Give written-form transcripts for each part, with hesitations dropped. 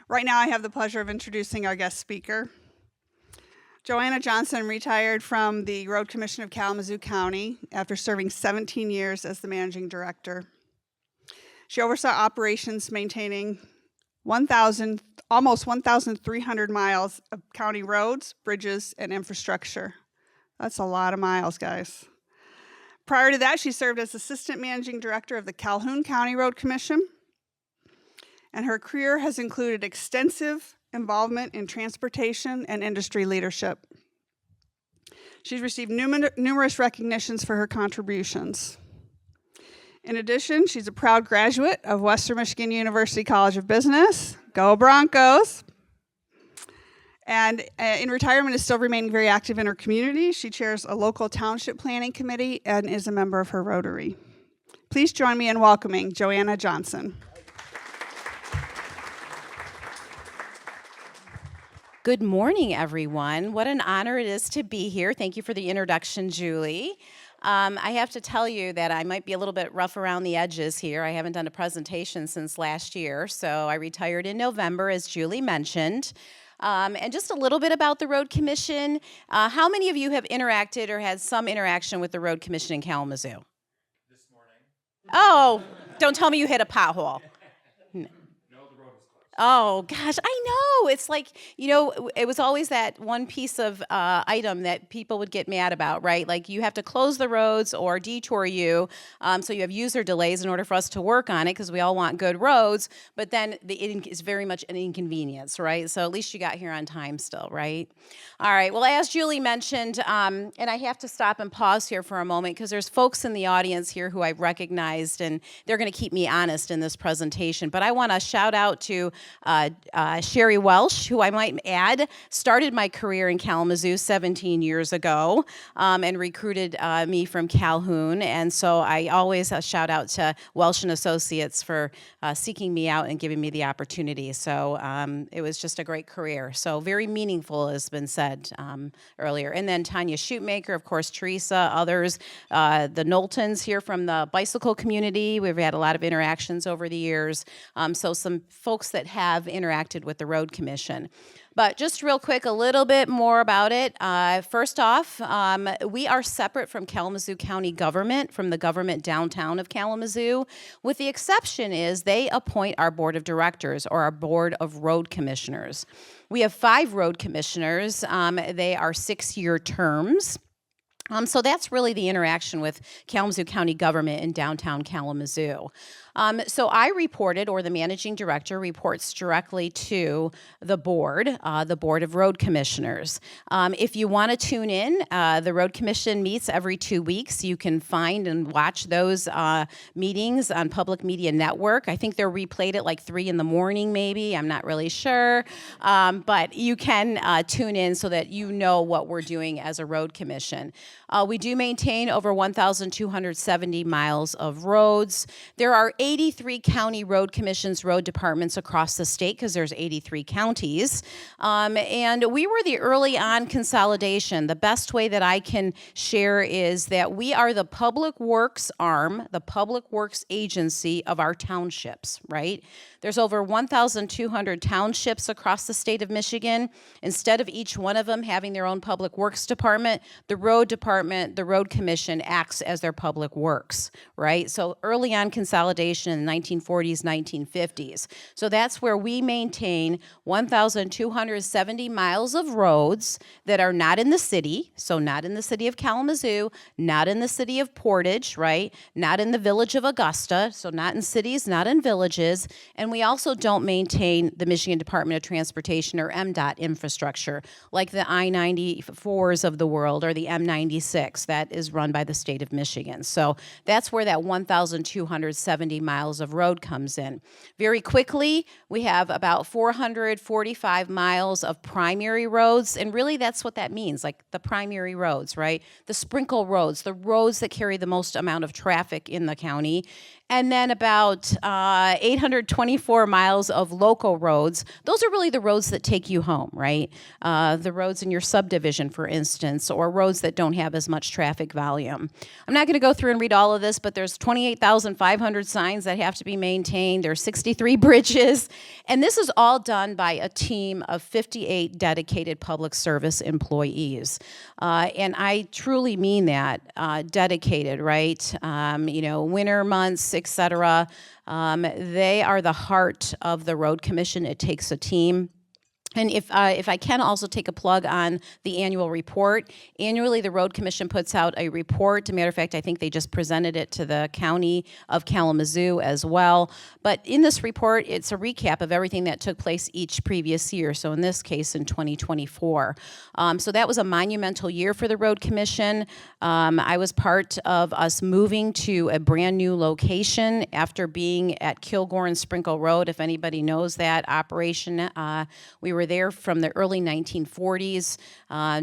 Right now I have the pleasure of introducing our guest speaker. Joanna Johnson retired from the Road Commission of Kalamazoo County after serving 17 years as the managing director. She oversaw operations maintaining almost 1,300 miles of county roads, bridges, and infrastructure. That's a lot of miles, guys. Prior to that, she served as assistant managing director of the Calhoun County Road Commission, and her career has included extensive involvement in transportation and industry leadership. She's received numerous recognitions for her contributions. In addition, she's a proud graduate of Western Michigan University College of Business. Go Broncos! And in retirement is still remaining very active in her community. She chairs a local township planning committee and is a member of her Rotary. Please join me in welcoming Joanna Johnson. Good morning, everyone. What an honor it is to be here. Thank you for the introduction, Julie. I have to tell you that I might be a little bit rough around the edges here. I haven't done a presentation since last year, so I retired in November, as Julie mentioned. And just a little bit about the Road Commission. How many of you have interacted or had some interaction with the Road Commission in Kalamazoo? This morning. Oh, don't tell me you hit a pothole. No, the road was closed. Oh, gosh, I know. It's like, it was always that one piece of item that people would get mad about, right? Like you have to close the roads or detour you, so you have user delays in order for us to work on it because we all want good roads, but then it is very much an inconvenience, right? So at least you got here on time still, right? All right, well, as Julie mentioned, and I have to stop and pause here for a moment because there's folks in the audience here who I've recognized, and they're going to keep me honest in this presentation, but I want to shout out to Sherry Welsh, who I might add, started my career in Kalamazoo 17 years ago and recruited me from Calhoun. And so I always shout out to Welsh and Associates for seeking me out and giving me the opportunity. So it was just a great career. So very meaningful, has been said earlier. And then Tanya Shootmaker, of course, Teresa, others, the Knowltons here from the bicycle community. We've had a lot of interactions over the years. So some folks that have interacted with the Road Commission. But just real quick, a little bit more about it. First off, we are separate from Kalamazoo County government, from the government downtown of Kalamazoo, with the exception is they appoint our board of directors or our board of road commissioners. We have 5 road commissioners. They are 6-year terms. So that's really the interaction with Kalamazoo County government in downtown Kalamazoo. So I reported, or the managing director reports directly to the board of road commissioners. If you want to tune in, the road commission meets every 2 weeks. You can find and watch those meetings on Public Media Network. I think they're replayed at like 3 in the morning, maybe. I'm not really sure. But you can tune in so that you know what we're doing as a road commission. We do maintain over 1,270 miles of roads. There are 83 county road commissions, road departments across the state because there's 83 counties. And we were the early on consolidation. The best way that I can share is that we are the public works arm, the public works agency of our townships, right? There's over 1,200 townships across the state of Michigan. Instead of each one of them having their own public works department, the road commission acts as their public works, right? So early on consolidation in the 1940s, 1950s. So that's where we maintain 1,270 miles of roads that are not in the city, so not in the city of Kalamazoo, not in the city of Portage, right? Not in the village of Augusta, so not in cities, not in villages, and we also don't maintain the Michigan Department of Transportation or MDOT infrastructure, like the I-94s of the world or the M96 that is run by the state of Michigan. So that's where that 1,270 miles of road comes in. Very quickly, we have about 445 miles of primary roads, and really that's what that means, like the primary roads, right? The sprinkle roads, the roads that carry the most amount of traffic in the county. and then about 824 miles of local roads. Those are really the roads that take you home, right? The roads in your subdivision, for instance, or roads that don't have as much traffic volume. I'm not going to go through and read all of this, but there's 28,500 signs that have to be maintained. There's 63 bridges, and this is all done by a team of 58 dedicated public service employees. And I truly mean that, dedicated, right? Winter months, etc. They are the heart of the road commission. It takes a team. And if I can also take a plug on the annual report. Annually, the Road Commission puts out a report. As a matter of fact, I think they just presented it to the County of Kalamazoo as well. But in this report, it's a recap of everything that took place each previous year. So in this case, in 2024. So that was a monumental year for the Road Commission. I was part of us moving to a brand new location after being at Kilgore and Sprinkle Road. If anybody knows that operation, we were there from the early 1940s.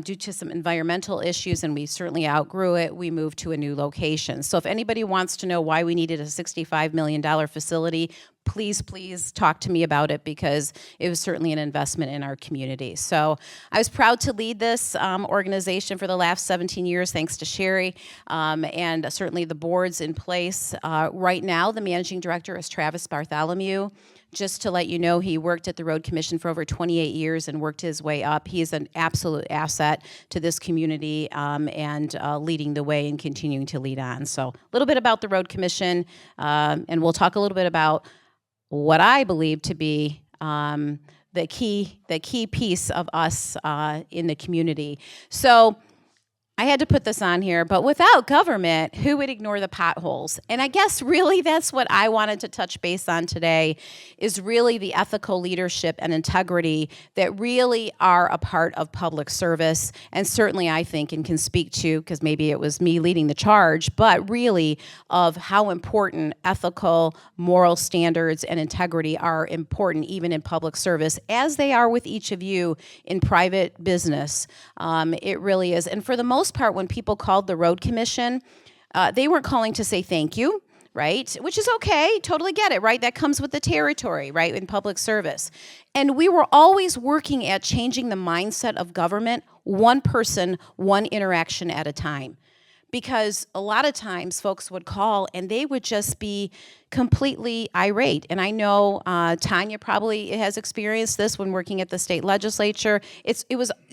Due to some environmental issues, and we certainly outgrew it, we moved to a new location. So if anybody wants to know why we needed a $65 million facility, please talk to me about it, because it was certainly an investment in our community. So I was proud to lead this organization for the last 17 years, thanks to Sherry, and certainly the boards in place. Right now, the managing director is Travis Bartholomew. Just to let you know, he worked at the Road Commission for over 28 years and worked his way up. He is an absolute asset to this community, and leading the way and continuing to lead on. So a little bit about the Road Commission, and we'll talk a little bit about what I believe to be the key piece of us in the community. So I had to put this on here, but without government, who would ignore the potholes? And I guess really that's what I wanted to touch base on today, is really the ethical leadership and integrity that really are a part of public service. And certainly I think, and can speak to, because maybe it was me leading the charge, but really of how important ethical, moral standards and integrity are important even in public service, as they are with each of you in private business. It really is. And for the most part, when people called the Road Commission, they weren't calling to say thank you, right? Which is okay, totally get it, right? That comes with the territory, right, in public service. And we were always working at changing the mindset of government, one person, one interaction at a time. Because a lot of times folks would call and they would just be completely irate. And I know Tanya probably has experienced this when working at the state legislature.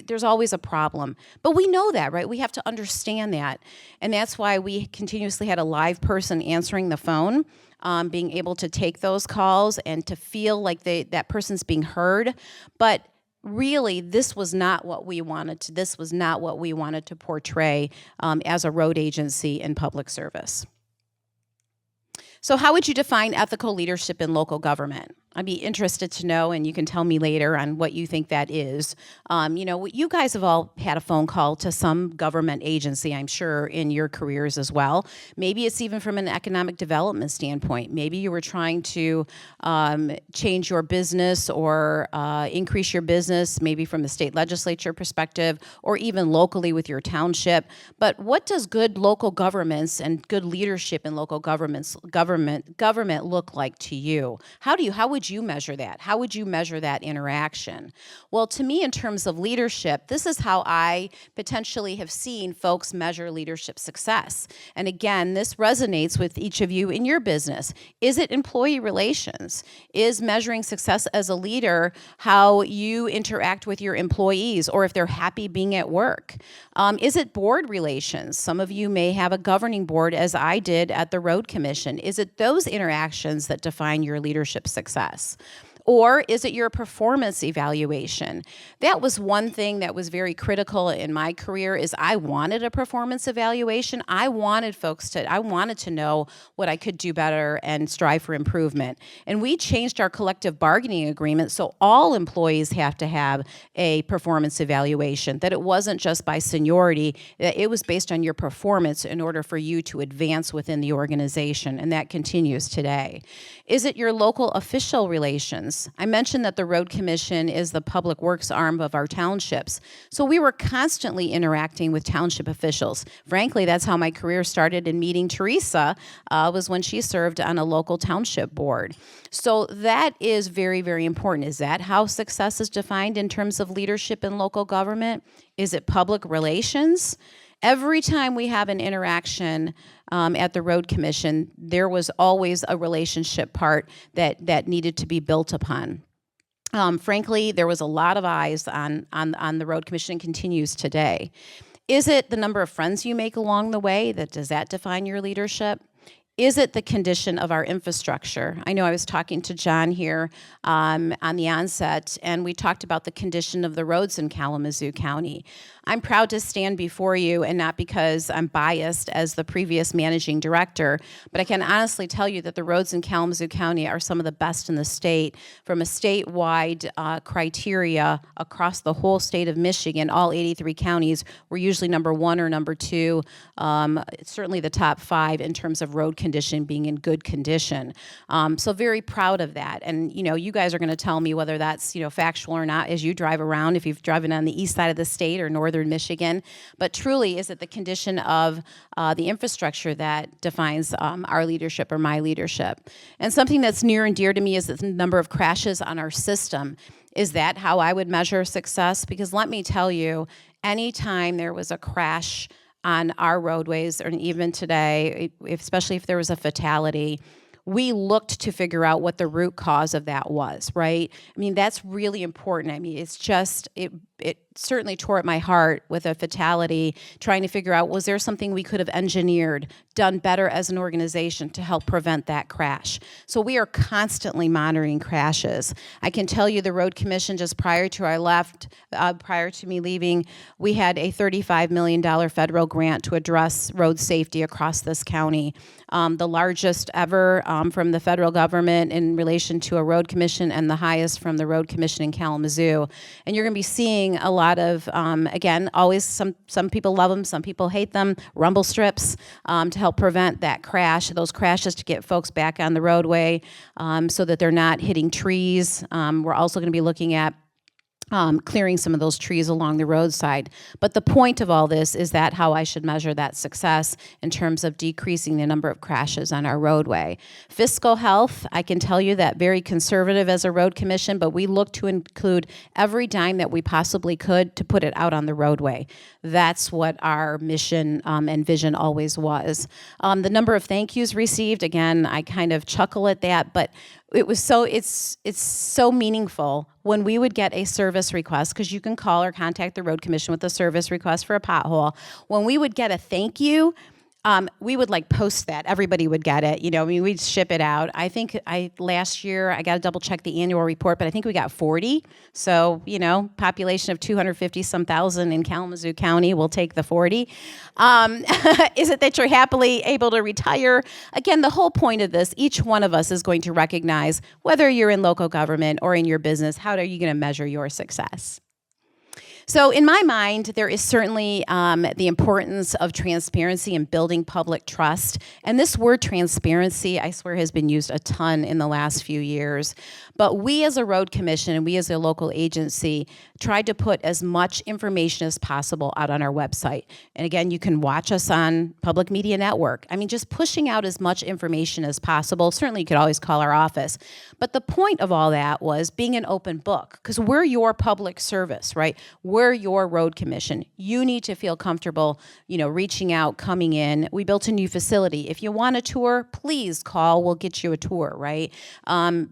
There's always a problem. But we know that, right? We have to understand that. And that's why we continuously had a live person answering the phone, being able to take those calls and to feel like that person's being heard. But really, this was not what we wanted to portray as a road agency in public service. So how would you define ethical leadership in local government? I'd be interested to know, and you can tell me later on what you think that is. You guys have all had a phone call to some government agency, I'm sure, in your careers as well. Maybe it's even from an economic development standpoint. Maybe you were trying to change your business or increase your business, maybe from the state legislature perspective, or even locally with your township. But what does good local governments and good leadership in local government look like to you? How would you measure that? How would you measure that interaction? Well, to me, in terms of leadership, this is how I potentially have seen folks measure leadership success. And again, this resonates with each of you in your business. Is it employee relations? Is measuring success as a leader how you interact with your employees, or if they're happy being at work? Is it board relations? Some of you may have a governing board, as I did at the Road Commission. Is it those interactions that define your leadership success? Or is it your performance evaluation? That was one thing that was very critical in my career, is I wanted a performance evaluation. I wanted to know what I could do better and strive for improvement. And we changed our collective bargaining agreement so all employees have to have a performance evaluation, that it wasn't just by seniority, that it was based on your performance in order for you to advance within the organization, and that continues today. Is it your local official relations? business. I mentioned that the Road Commission is the public works arm of our townships. So we were constantly interacting with township officials. Frankly, that's how my career started in meeting Teresa, was when she served on a local township board. So that is very, very important. Is that how success is defined in terms of leadership in local government? Is it public relations? Every time we have an interaction at the Road Commission, there was always a relationship part that needed to be built upon. Frankly, there was a lot of eyes on the Road Commission and continues today. Is it the number of friends you make along the way? Does that define your leadership? Is it the condition of our infrastructure? I know I was talking to John here on the onset, and we talked about the condition of the roads in Kalamazoo County. I'm proud to stand before you, and not because I'm biased as the previous managing director, but I can honestly tell you that the roads in Kalamazoo County are some of the best in the state. From a statewide criteria across the whole state of Michigan, all 83 counties, we're usually number 1 or number 2, certainly the top 5 in terms of road condition being in good condition. So very proud of that. And you guys are going to tell me whether that's factual or not as you drive around, if you've driven on the east side of the state or northern Michigan. But truly, is it the condition of the infrastructure that defines our leadership or my leadership? And something that's near and dear to me is the number of crashes on our system. Is that how I would measure success? Because let me tell you, anytime there was a crash on our roadways, or even today, especially if there was a fatality, we looked to figure out what the root cause of that was, right? I mean, that's really important. I mean, it's just, it certainly tore at my heart with a fatality, trying to figure out, was there something we could have engineered, done better as an organization to help prevent that crash? So we are constantly monitoring crashes. I can tell you the Road Commission, just prior to me leaving, we had a $35 million federal grant to address road safety across this county. The largest ever from the federal government in relation to a road commission, and the highest from the Road Commission in Kalamazoo. And you're going to be seeing a lot of, again, always some people love them, some people hate them, rumble strips to help prevent that crash, those crashes, to get folks back on the roadway so that they're not hitting trees. We're also going to be looking at clearing some of those trees along the roadside. But the point of all this is that how I should measure that success in terms of decreasing the number of crashes on our roadway. Fiscal health, I can tell you that very conservative as a road commission, but we look to include every dime that we possibly could to put it out on the roadway. That's what our mission and vision always was. The number of thank yous received, again, I kind of chuckle at that, but it's so meaningful when we would get a service request, because you can call or contact the Road Commission with a service request for a pothole. When we would get a thank you, we would post that. Everybody would get it. We'd ship it out. I think last year, I got to double check the annual report, but I think we got 40. So, population of 250-some thousand in Kalamazoo County, we'll take the 40. Is it that you're happily able to retire? Again, the whole point of this, each one of us is going to recognize, whether you're in local government or in your business, how are you going to measure your success? So in my mind, there is certainly the importance of transparency and building public trust. And this word transparency, I swear, has been used a ton in the last few years. But we as a road commission and we as a local agency tried to put as much information as possible out on our website. And again, you can watch us on Public Media Network. I mean, just pushing out as much information as possible. Certainly, you could always call our office. But the point of all that was being an open book, because we're your public service, right? We're your road commission. You need to feel comfortable, reaching out, coming in. We built a new facility. If you want a tour, please call. We'll get you a tour, right?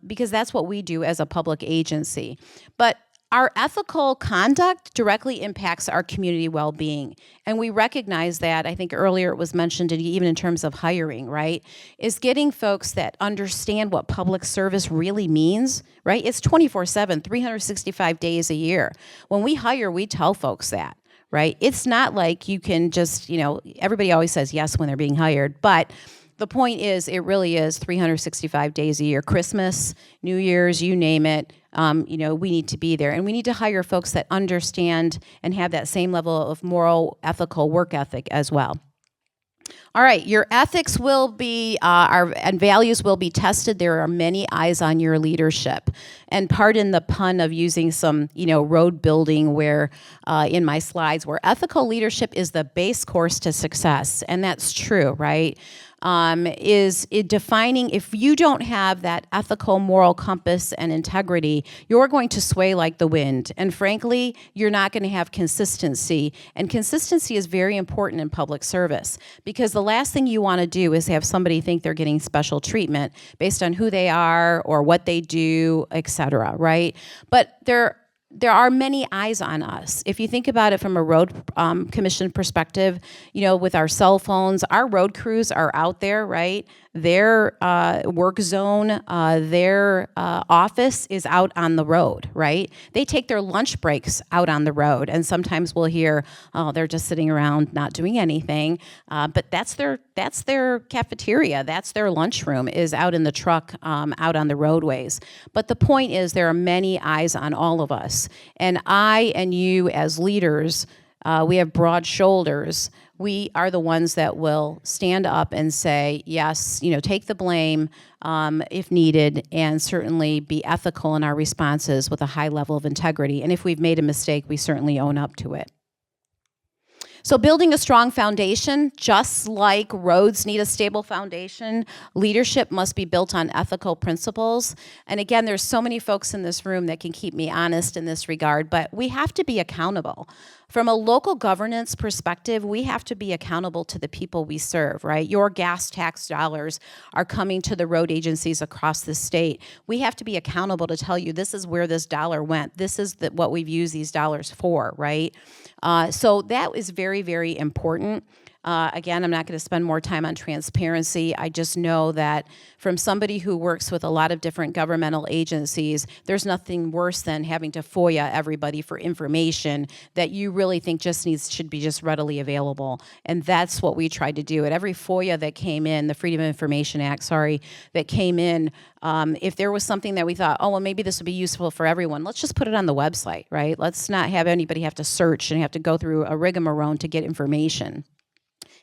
Because that's what we do as a public agency. But our ethical conduct directly impacts our community well-being. And we recognize that. I think earlier it was mentioned, even in terms of hiring, right? Is getting folks that understand what public service really means, right? It's 24/7, 365 days a year. When we hire, we tell folks that, right? It's not like you can just, everybody always says yes when they're being hired, but the point is, it really is 365 days a year. Christmas, New Year's, you name it, we need to be there. And we need to hire folks that understand and have that same level of moral, ethical work ethic as well. All right, your ethics will be, and values will be tested. There are many eyes on your leadership. And pardon the pun of using some, road building where, in my slides, where ethical leadership is the base course to success. And that's true, right? Is it defining, if you don't have that ethical, moral compass and integrity, you're going to sway like the wind. And frankly, you're not going to have consistency. And consistency is very important in public service, because the last thing you want to do is have somebody think they're getting special treatment based on who they are or what they do, etc., right? But there are many eyes on us. If you think about it from a road commission perspective, with our cell phones, our road crews are out there, right? Their work zone, their office is out on the road, right? They take their lunch breaks out on the road, and sometimes we'll hear, oh, they're just sitting around not doing anything. But that's their cafeteria, that's their lunchroom, is out in the truck, out on the roadways. But the point is, there are many eyes on all of us, and I and you as leaders, we have broad shoulders. We are the ones that will stand up and say, yes, take the blame if needed, and certainly be ethical in our responses with a high level of integrity. And if we've made a mistake, we certainly own up to it. So building a strong foundation, just like roads need a stable foundation, leadership must be built on ethical principles. And again, there's so many folks in this room that can keep me honest in this regard, but we have to be accountable. From a local governance perspective, we have to be accountable to the people we serve, right? Your gas tax dollars are coming to the road agencies across the state. We have to be accountable to tell you, this is where this dollar went. This is what we've used these dollars for, right? So that is very, very important. Again, I'm not going to spend more time on transparency. I just know that from somebody who works with a lot of different governmental agencies, there's nothing worse than having to FOIA everybody for information that you really think should be just readily available. And that's what we tried to do. At every FOIA that came in, the Freedom of Information Act, that came in, if there was something that we thought, oh, well, maybe this would be useful for everyone, let's just put it on the website, right? Let's not have anybody have to search and have to go through a rigmarole to get information.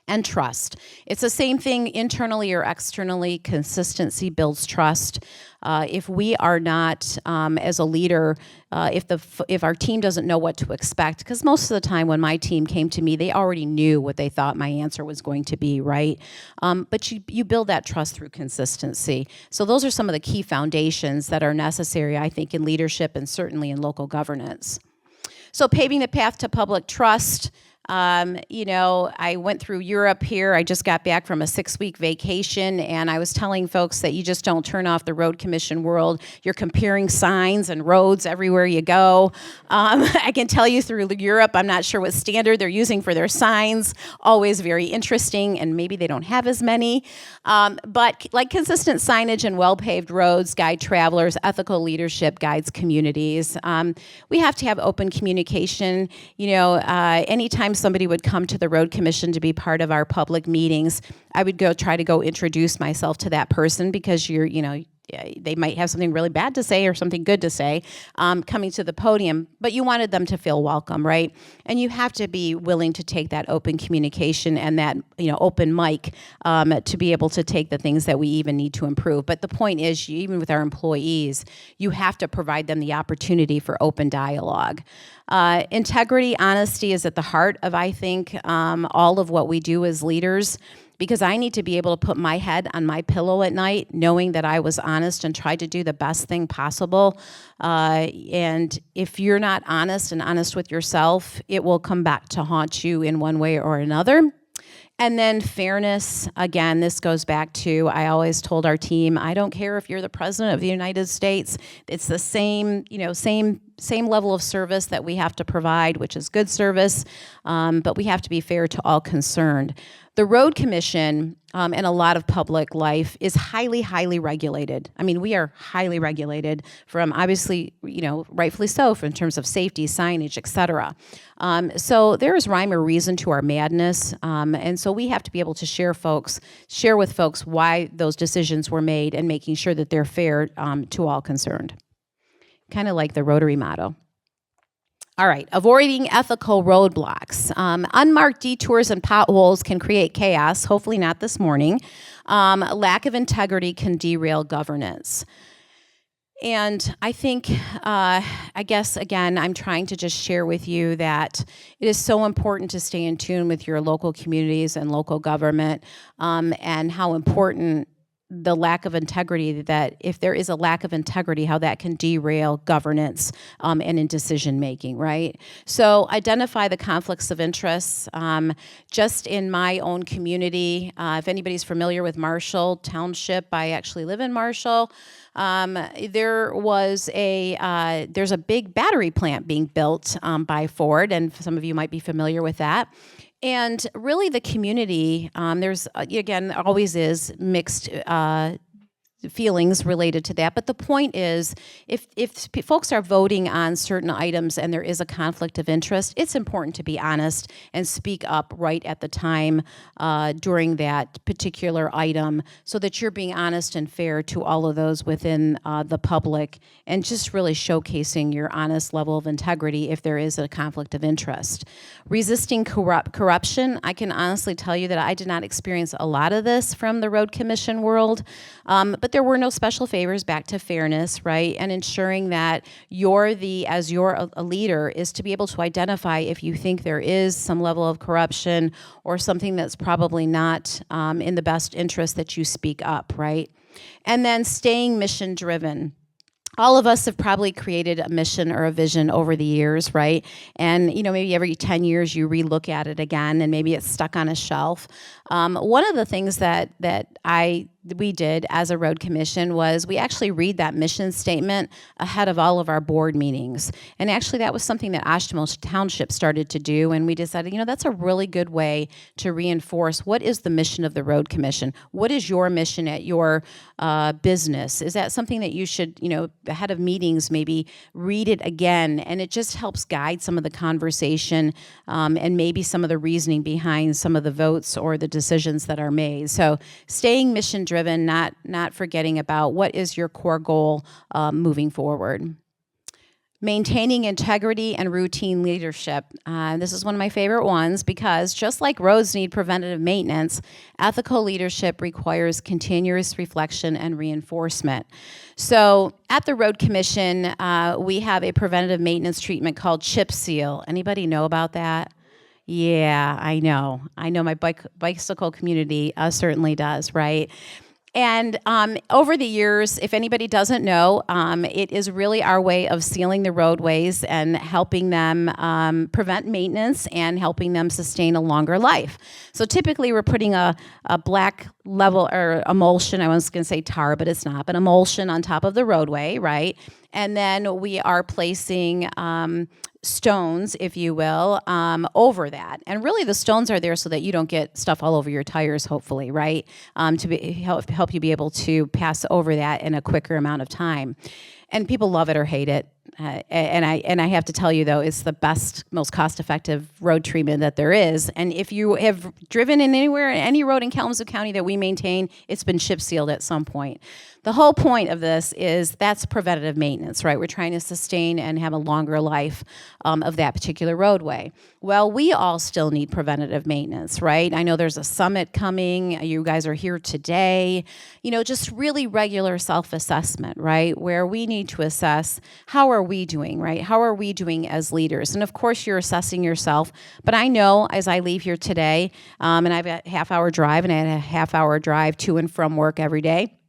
And trust. It's the same thing internally or externally. Consistency builds trust. If we are not, as a leader, if our team doesn't know what to expect, because most of the time when my team came to me, they already knew what they thought my answer was going to be, right? But you build that trust through consistency. So those are some of the key foundations that are necessary, I think, in leadership and certainly in local governance. So paving the path to public trust. I went through Europe here. I just got back from a 6-week vacation, and I was telling folks that you just don't turn off the road commission world. You're comparing signs and roads everywhere you go. I can tell you through Europe, I'm not sure what standard they're using for their signs. Always very interesting, and maybe they don't have as many. But like consistent signage and well-paved roads guide travelers, ethical leadership guides communities. We have to have open communication. Anytime somebody would come to the road commission to be part of our public meetings, I would try to go introduce myself to that person, because they might have something really bad to say or something good to say coming to the podium, but you wanted them to feel welcome, right? And you have to be willing to take that open communication and that open mic to be able to take the things that we even need to improve. But the point is, even with our employees, you have to provide them the opportunity for open dialogue. Integrity, honesty is at the heart of, I think, all of what we do as leaders, because I need to be able to put my head on my pillow at night knowing that I was honest and tried to do the best thing possible. And if you're not honest and honest with yourself, it will come back to haunt you in one way or another. And then fairness, again, this goes back to, I always told our team, I don't care if you're the president of the United States, it's the same level of service that we have to provide, which is good service, but we have to be fair to all concerned. The Road Commission and a lot of public life is highly, highly regulated. I mean, we are highly regulated from, obviously, rightfully so, in terms of safety, signage, et cetera. So there is rhyme or reason to our madness, and so we have to be able to share with folks why those decisions were made and making sure that they're fair to all concerned. Kind of like the Rotary motto. All right, avoiding ethical roadblocks. Unmarked detours and potholes can create chaos, hopefully not this morning. Lack of integrity can derail governance. And I think, I guess, again, I'm trying to just share with you that it is so important to stay in tune with your local communities and local government, and how important the lack of integrity, that if there is a lack of integrity, how that can derail governance and in decision making, right? So identify the conflicts of interest. Just in my own community, if anybody's familiar with Marshall Township, I actually live in Marshall. There's a big battery plant being built by Ford, and some of you might be familiar with that. And really, the community, there's, again, always is mixed feelings related to that. But the point is, if folks are voting on certain items and there is a conflict of interest, it's important to be honest and speak up right at the time during that particular item, so that you're being honest and fair to all of those within the public, and just really showcasing your honest level of integrity if there is a conflict of interest. Resisting corruption, I can honestly tell you that I did not experience a lot of this from the Road Commission world, but there were no special favors, back to fairness, right? And ensuring that as you're a leader, is to be able to identify if you think there is some level of corruption or something that's probably not in the best interest, that you speak up, right? And then staying mission driven. All of us have probably created a mission or a vision over the years, right? And, maybe every 10 years you relook at it again, and maybe it's stuck on a shelf. One of the things that we did as a road commission was we actually read that mission statement ahead of all of our board meetings. And actually that was something that Ashtabula Township started to do, and we decided, that's a really good way to reinforce what is the mission of the road commission. What is your mission at your business? Is that something that you should, ahead of meetings, maybe read it again? And it just helps guide some of the conversation, and maybe some of the reasoning behind some of the votes or the decisions that are made. So staying mission driven, not forgetting about what is your core goal moving forward. Maintaining integrity and routine leadership. This is one of my favorite ones, because just like roads need preventative maintenance, ethical leadership requires continuous reflection and reinforcement. So at the Road Commission, we have a preventative maintenance treatment called chip seal. Anybody know about that? Yeah, I know. My bicycle community certainly does, right? And over the years, if anybody doesn't know, it is really our way of sealing the roadways and helping them prevent maintenance and helping them sustain a longer life. So typically we're putting a black level or emulsion, I was going to say tar, but it's not, but emulsion on top of the roadway, right? And then we are placing stones, if you will, over that. And really the stones are there so that you don't get stuff all over your tires, hopefully, right? To help you be able to pass over that in a quicker amount of time. And people love it or hate it. And I have to tell you, though, it's the best, most cost-effective road treatment that there is. And if you have driven in any road in Kalamazoo County that we maintain, it's been chip sealed at some point. The whole point of this is that's preventative maintenance, right? We're trying to sustain and have a longer life of that particular roadway. Well, we all still need preventative maintenance, right? I know there's a summit coming. You guys are here today. Just really regular self-assessment, right? Where we need to assess, how are we doing, right? How are we doing as leaders? And of course, you're assessing yourself. But I know as I leave here today, and I've got a half-hour drive, and I had a half-hour drive to and from work every day,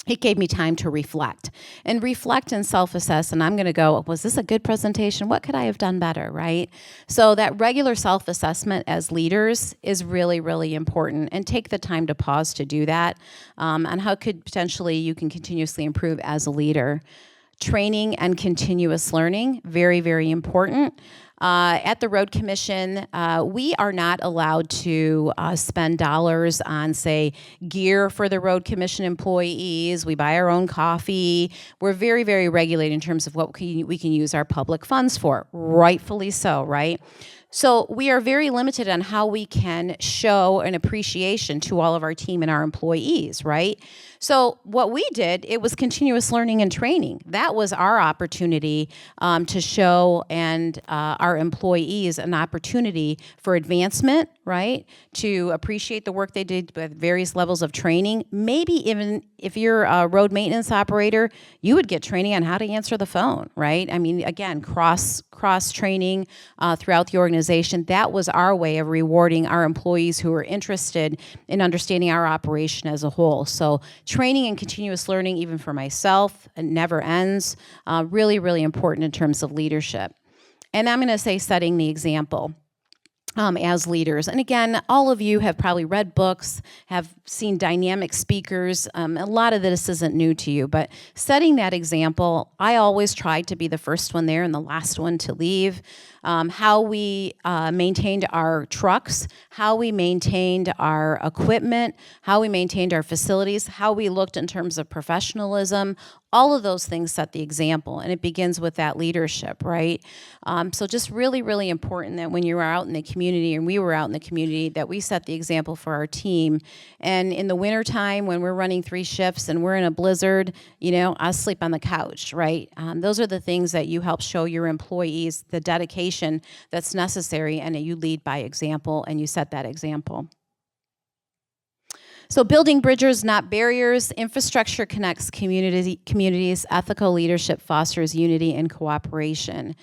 it gave me time to reflect and self-assess. And I'm going to go, was this a good presentation? What could I have done better, right? So that regular self-assessment as leaders is really, really important. And take the time to pause to do that. And how could potentially you can continuously improve as a leader. Training and continuous learning, very, very important. At the Road Commission, we are not allowed to spend dollars on, say, gear for the Road Commission employees. We buy our own coffee. We're very, very regulated in terms of what we can use our public funds for. Rightfully so, right? So we are very limited on how we can show an appreciation to all of our team and our employees, right? So what we did, it was continuous learning and training. That was our opportunity to show and our employees an opportunity for advancement, right? To appreciate the work they did with various levels of training. Maybe even if you're a road maintenance operator, you would get training on how to answer the phone, right? I mean, again, cross training throughout the organization. That was our way of rewarding our employees who were interested in understanding our operation as a whole. So training and continuous learning, even for myself, it never ends. Really, really important in terms of leadership. And I'm going to say setting the example. As leaders. And again, all of you have probably read books, have seen dynamic speakers. A lot of this isn't new to you, but setting that example, I always tried to be the first one there and the last one to leave. How we maintained our trucks, how we maintained our equipment, how we maintained our facilities, how we looked in terms of professionalism, all of those things set the example, and it begins with that leadership, right? So just really, really important that when you're out in the community, and we were out in the community, that we set the example for our team. And in the wintertime, when we're running 3 shifts and we're in a blizzard, I sleep on the couch, right? Those are the things that you help show your employees the dedication that's necessary, and that you lead by example, and you set that example. So building bridges, not barriers. Infrastructure connects communities. Ethical leadership fosters unity and cooperation.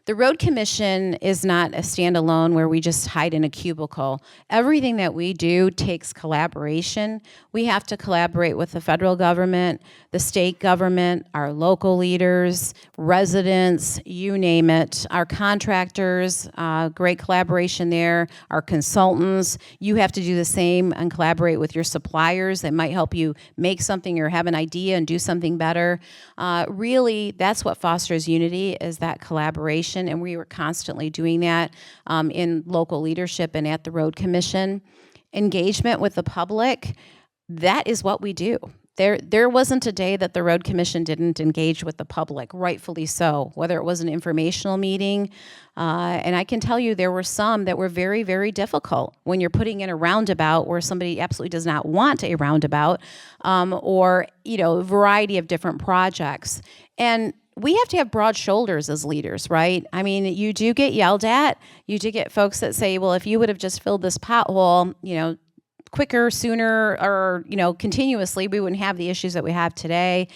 The Road Commission is not a standalone where we just hide in a cubicle. Everything that we do takes collaboration. We have to collaborate with the federal government, the state government, our local leaders, residents, you name it, our contractors, great collaboration there, our consultants. You have to do the same and collaborate with your suppliers that might help you make something or have an idea and do something better. Really, that's what fosters unity, is that collaboration. And we were constantly doing that in local leadership and at the Road Commission. Engagement with the public, that is what we do. There wasn't a day that the Road Commission didn't engage with the public, rightfully so, whether it was an informational meeting. And I can tell you there were some that were very, very difficult when you're putting in a roundabout where somebody absolutely does not want a roundabout, or, a variety of different projects. And we have to have broad shoulders as leaders, right? I mean, you do get yelled at. You do get folks that say, well, if you would have just filled this pothole, quicker, sooner, or, continuously, we wouldn't have the issues that we have today.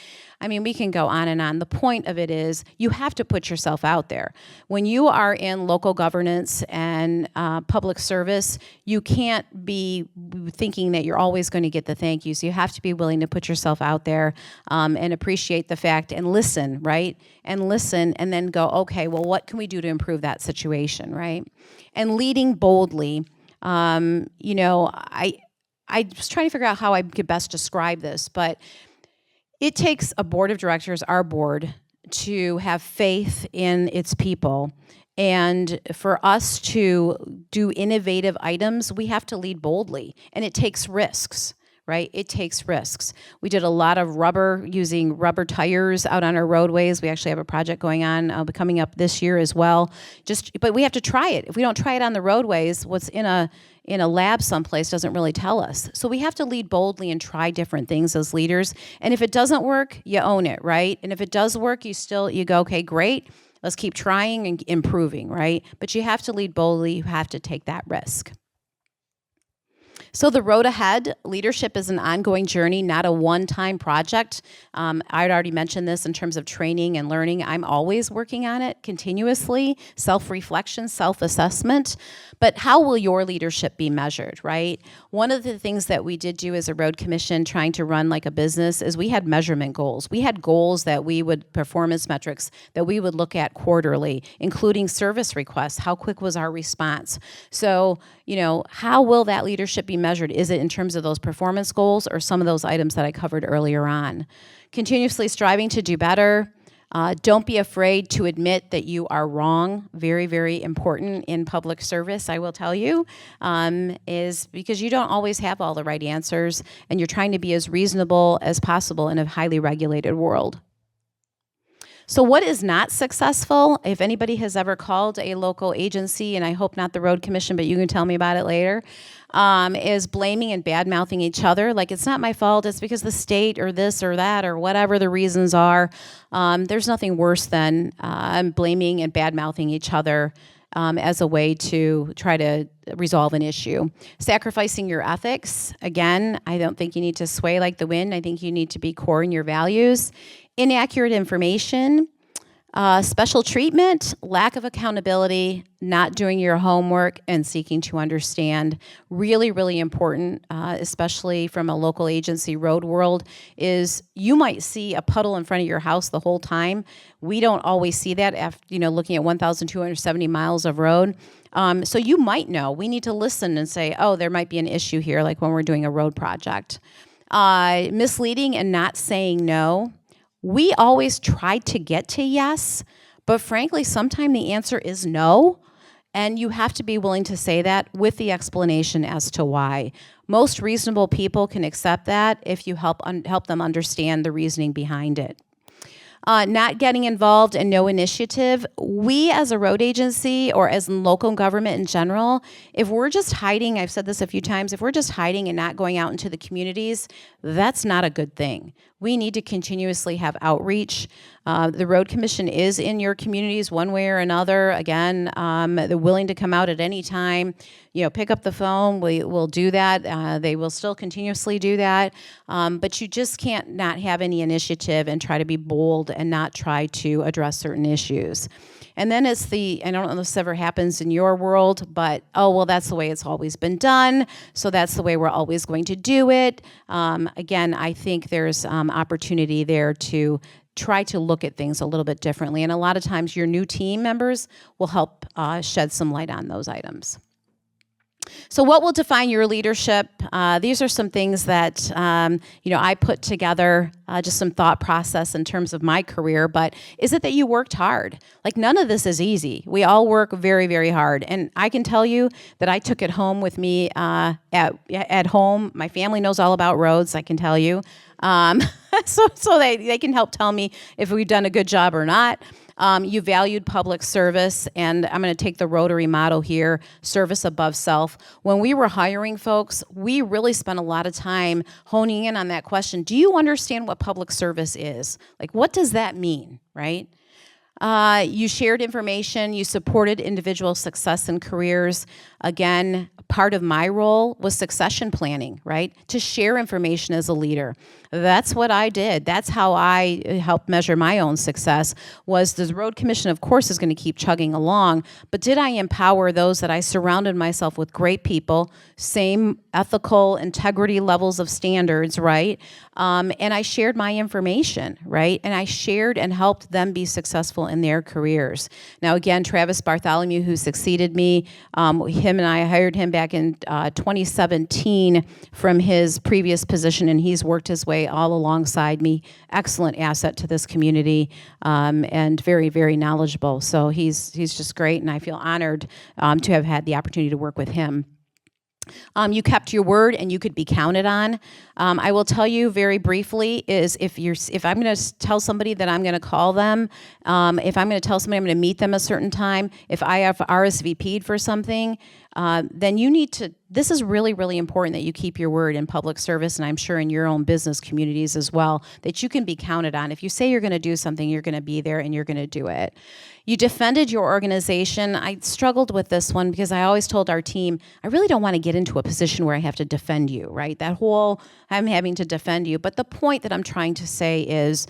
I mean, we can go on and on. The point of it is you have to put yourself out there. When you are in local governance and public service, you can't be thinking that you're always going to get the thank yous. You have to be willing to put yourself out there and appreciate the fact and listen, right? And listen and then go, okay, well, what can we do to improve that situation, right? And leading boldly, I was trying to figure out how I could best describe this, but it takes a board of directors, our board, to have faith in its people. And for us to do innovative items, we have to lead boldly. And it takes risks, right? It takes risks. We did a lot of using rubber tires out on our roadways. We actually have a project going on coming up this year as well. But we have to try it. If we don't try it on the roadways, what's in a lab someplace doesn't really tell us. So we have to lead boldly and try different things as leaders. And if it doesn't work, you own it, right? And if it does work, you go, okay, great. Let's keep trying and improving, right? But you have to lead boldly. You have to take that risk. So the road ahead, leadership is an ongoing journey, not a one-time project. I'd already mentioned this in terms of training and learning. I'm always working on it continuously, self-reflection, self-assessment. But how will your leadership be measured, right? One of the things that we did do as a road commission trying to run like a business is we had measurement goals. We had goals that performance metrics that we would look at quarterly, including service requests. How quick was our response? So, how will that leadership be measured? Is it in terms of those performance goals or some of those items that I covered earlier on? Continuously striving to do better. Don't be afraid to admit that you are wrong. Very, very important in public service, I will tell you, is because you don't always have all the right answers, and you're trying to be as reasonable as possible in a highly regulated world. So what is not successful, if anybody has ever called a local agency, and I hope not the road commission, but you can tell me about it later, is blaming and bad-mouthing each other. Like, it's not my fault, it's because the state or this or that or whatever the reasons are. There's nothing worse than blaming and bad-mouthing each other as a way to try to resolve an issue. Sacrificing your ethics, again, I don't think you need to sway like the wind. I think you need to be core in your values. Inaccurate information, special treatment, lack of accountability, not doing your homework, and seeking to understand. Really, really important, especially from a local agency road world, is you might see a puddle in front of your house the whole time. We don't always see that after, looking at 1,270 miles of road. So you might know. We need to listen and say, oh, there might be an issue here, like when we're doing a road project. Misleading and not saying no. We always try to get to yes, but frankly, sometimes the answer is no, and you have to be willing to say that with the explanation as to why. Most reasonable people can accept that if you help them understand the reasoning behind it. Not getting involved and no initiative. We as a road agency or as in local government in general, if we're just hiding, I've said this a few times, if we're just hiding and not going out into the communities, that's not a good thing. We need to continuously have outreach. The Road Commission is in your communities one way or another. Again, they're willing to come out at any time. Pick up the phone. We'll do that. They will still continuously do that. But you just can't not have any initiative and try to be bold and not try to address certain issues. And then it's I don't know if this ever happens in your world, but, oh, well, that's the way it's always been done, so that's the way we're always going to do it. Again, I think there's opportunity there to try to look at things a little bit differently. And a lot of times your new team members will help shed some light on those items. So what will define your leadership? These are some things that, I put together, just some thought process in terms of my career, but is it that you worked hard? Like, none of this is easy. We all work very, very hard. And I can tell you that I took it home with me at home. My family knows all about roads, I can tell you. So they can help tell me if we've done a good job or not. You valued public service, and I'm going to take the Rotary motto here, service above self. When we were hiring folks, we really spent a lot of time honing in on that question. Do you understand what public service is? Like, what does that mean, right? You shared information, you supported individual success and careers. Again, part of my role was succession planning, right? To share information as a leader. That's what I did. That's how I helped measure my own success. Was the Road Commission, of course, is going to keep chugging along, but did I empower those that I surrounded myself with great people, same ethical integrity levels of standards, right? And I shared my information, right? And I shared and helped them be successful in their careers. Now, again, Travis Bartholomew, who succeeded me, him and I hired him back in 2017 from his previous position, and he's worked his way all alongside me. Excellent asset to this community, and very, very knowledgeable. So he's just great, and I feel honored to have had the opportunity to work with him. You kept your word and you could be counted on. I will tell you very briefly is if I'm going to tell somebody that I'm going to call them, if I'm going to tell somebody I'm going to meet them a certain time, if I have RSVP'd for something, then you need to, this is really, really important that you keep your word in public service, and I'm sure in your own business communities as well, that you can be counted on. If you say you're going to do something, you're going to be there and you're going to do it. You defended your organization. I struggled with this one because I always told our team, I really don't want to get into a position where I have to defend you, right? That whole, I'm having to defend you. But the point that I'm trying to say is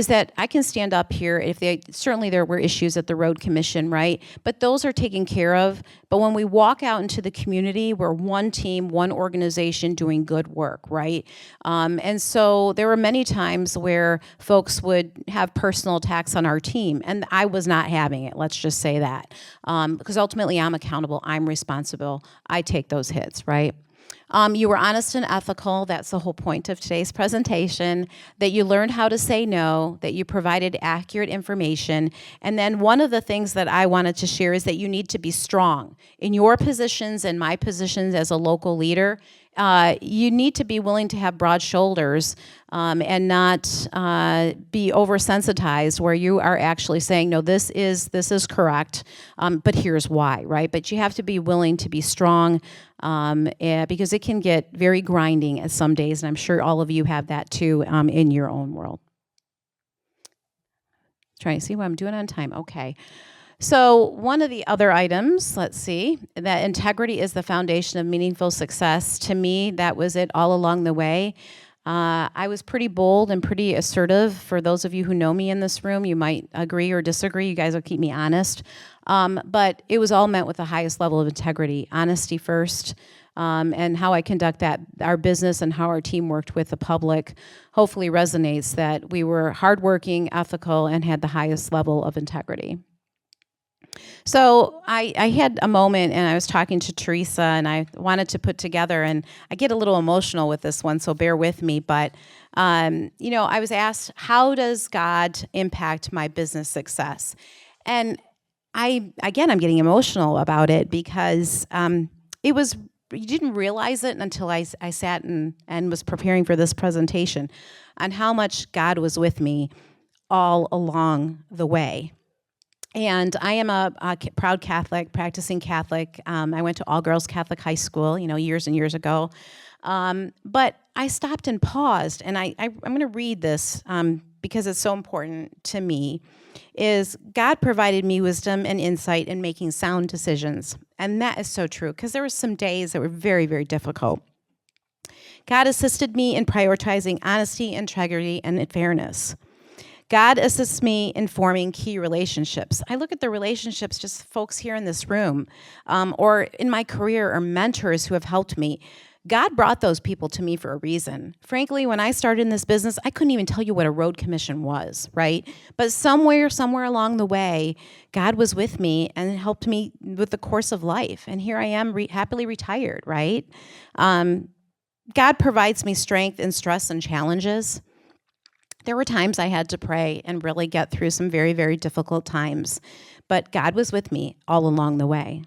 that I can stand up here, certainly there were issues at the Road Commission, right? But those are taken care of. But when we walk out into the community, we're one team, one organization doing good work, right? And so there were many times where folks would have personal attacks on our team, and I was not having it, let's just say that. Because ultimately I'm accountable, I'm responsible, I take those hits, right? You were honest and ethical. That's the whole point of today's presentation, that you learned how to say no, that you provided accurate information. And then one of the things that I wanted to share is that you need to be strong in your positions and my positions as a local leader. you need to be willing to have broad shoulders and not be oversensitized, where you are actually saying, no, this is correct, but here's why, right? But you have to be willing to be strong, because it can get very grinding at some days, and I'm sure all of you have that too in your own world. Trying to see what I'm doing on time. Okay. So one of the other items, let's see, that integrity is the foundation of meaningful success. To me, that was it all along the way. I was pretty bold and pretty assertive. For those of you who know me in this room, you might agree or disagree. You guys will keep me honest. But it was all meant with the highest level of integrity, honesty first, and how I conduct our business and how our team worked with the public hopefully resonates, that we were hardworking, ethical, and had the highest level of integrity. So I had a moment, and I was talking to Teresa, and I wanted to put together, and I get a little emotional with this one, so bear with me, but I was asked, how does God impact my business success? And I'm getting emotional about it, because you didn't realize it until I sat and was preparing for this presentation, on how much God was with me all along the way. And I am a proud Catholic, practicing Catholic. I went to all-girls Catholic high school, years and years ago. But I stopped and paused, and I'm going to read this because it's so important to me. Is God provided me wisdom and insight in making sound decisions. And that is so true, because there were some days that were very, very difficult. God assisted me in prioritizing honesty, integrity, and fairness. God assists me in forming key relationships. I look at the relationships, just folks here in this room, or in my career, or mentors who have helped me. God brought those people to me for a reason. Frankly, when I started in this business, I couldn't even tell you what a road commission was, right? But somewhere along the way, God was with me and helped me with the course of life. And here I am, happily retired, right? God provides me strength in stress and challenges. There were times I had to pray and really get through some very, very difficult times, but God was with me all along the way.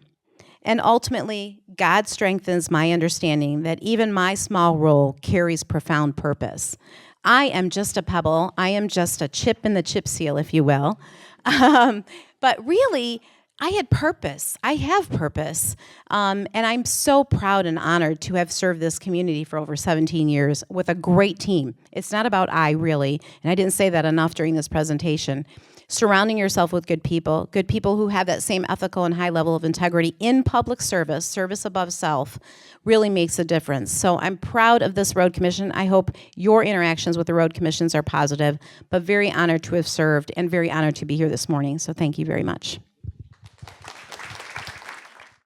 And ultimately, God strengthens my understanding that even my small role carries profound purpose. I am just a pebble. I am just a chip in the chip seal, if you will. But really, I had purpose. I have purpose. And I'm so proud and honored to have served this community for over 17 years with a great team. It's not about I, really, and I didn't say that enough during this presentation. Surrounding yourself with good people who have that same ethical and high level of integrity in public service above self, really makes a difference. So I'm proud of this Road Commission. I hope your interactions with the Road Commissions are positive, but very honored to have served and very honored to be here this morning. So thank you very much.